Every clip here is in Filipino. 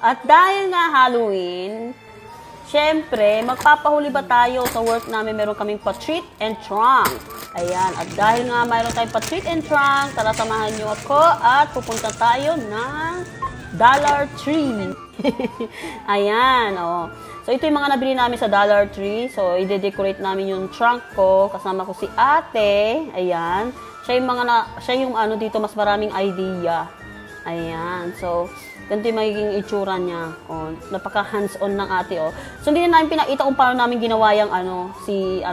At dahil nga Halloween, syempre, magpapahuli ba tayo sa work namin? Meron kaming pa-treat and trunk. Ayan. At dahil nga mayroon tayong pa-treat and trunk, tara samahan nyo ako at pupunta tayo ng Dollar Tree. Ayan, oh. So, ito yung mga nabili namin sa Dollar Tree. So, i-decorate namin yung trunk ko. Kasama ko si ate. Ayan. Siya yung ano dito, mas maraming idea. Ayan. So, ganito yung magiging itsura niya. Oh, napaka hands-on ng ate, oh. So, hindi na namin pinakita kung paano namin ginawa yung si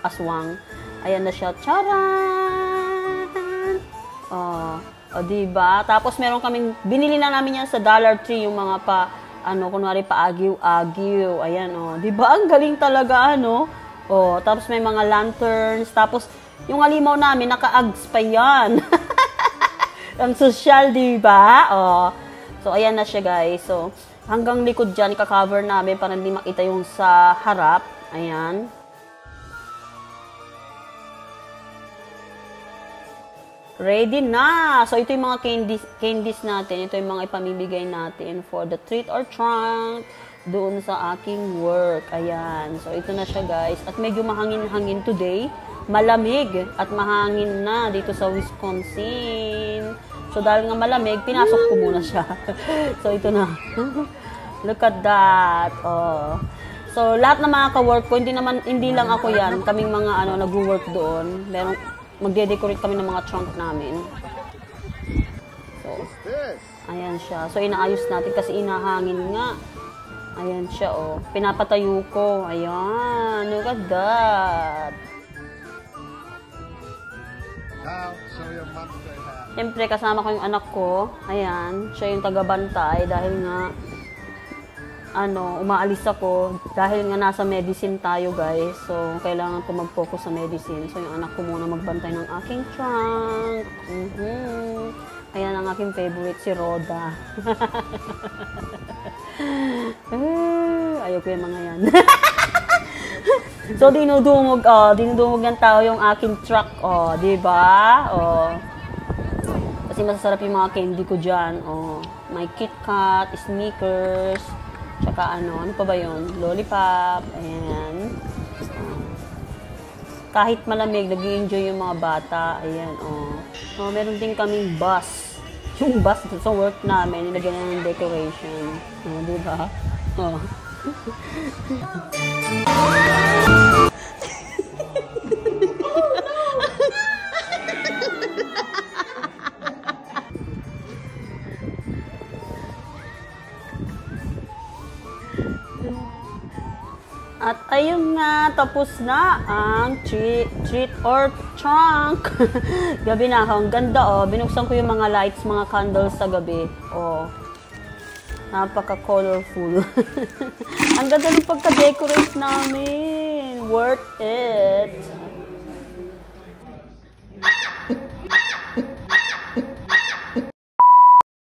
aswang. Ayan na siya. Charan! Oh, diba? Tapos, meron kaming, binili na namin yan sa Dollar Tree, yung mga kunwari pa-agiw-agiw. Ayan, oh. Diba? Ang galing talaga, ano? Oh, tapos may mga lanterns. Tapos, yung halimaw namin, naka-ags pa yan. Ang social, diba? Oh. So, ayan na siya, guys. So, hanggang likod dyan, ika-cover namin para hindi makita yung sa harap. Ayan. Ready na! So, ito yung mga candies natin. Ito yung mga ipamibigay natin for the treat or trunk doon sa aking work. Ayan. So, ito na siya, guys. At medyo mahangin-hangin today. Malamig at mahangin na dito sa Wisconsin. So, dahil nga malamig, pinasok ko muna siya. So, ito na. Look at that. Oh. So, lahat ng mga ka-work ko, hindi lang ako yan. Kaming mga nag-work doon. Magde-decorate kami ng mga trunk namin. So, ayan siya. So, inaayos natin kasi inahangin nga. Ayan siya, oh. Pinapatayo ko. Ayan. Look at that. Siyempre, kasama ko yung anak ko. Ayan, siya yung taga-bantay dahil nga, umaalis ako. Dahil nga nasa medicine tayo, guys. So, kailangan ko mag-focus sa medicine. So, yung anak ko muna magbantay ng aking trunk. Ayan ang aking favorite, si Roda. Ayoko yung mga yan. So, dinudumog ng tao yung aking truck, diba? Kasi masasarap yung mga candy ko dyan, may KitKat, Snickers, tsaka ano pa ba yun? Lollipop, ayan. Kahit malamig, nag-i-enjoy yung mga bata, ayan, meron din kaming bus. Yung bus sa work namin, nilagyan na ng decoration, diba? At ayun nga, tapos na ang treat or trunk. Gabi na, ang ganda, binuksan ko yung mga lights, mga candles sa gabi. Napaka-colorful. Ang ganda ng pagka-decorate namin. Worth it.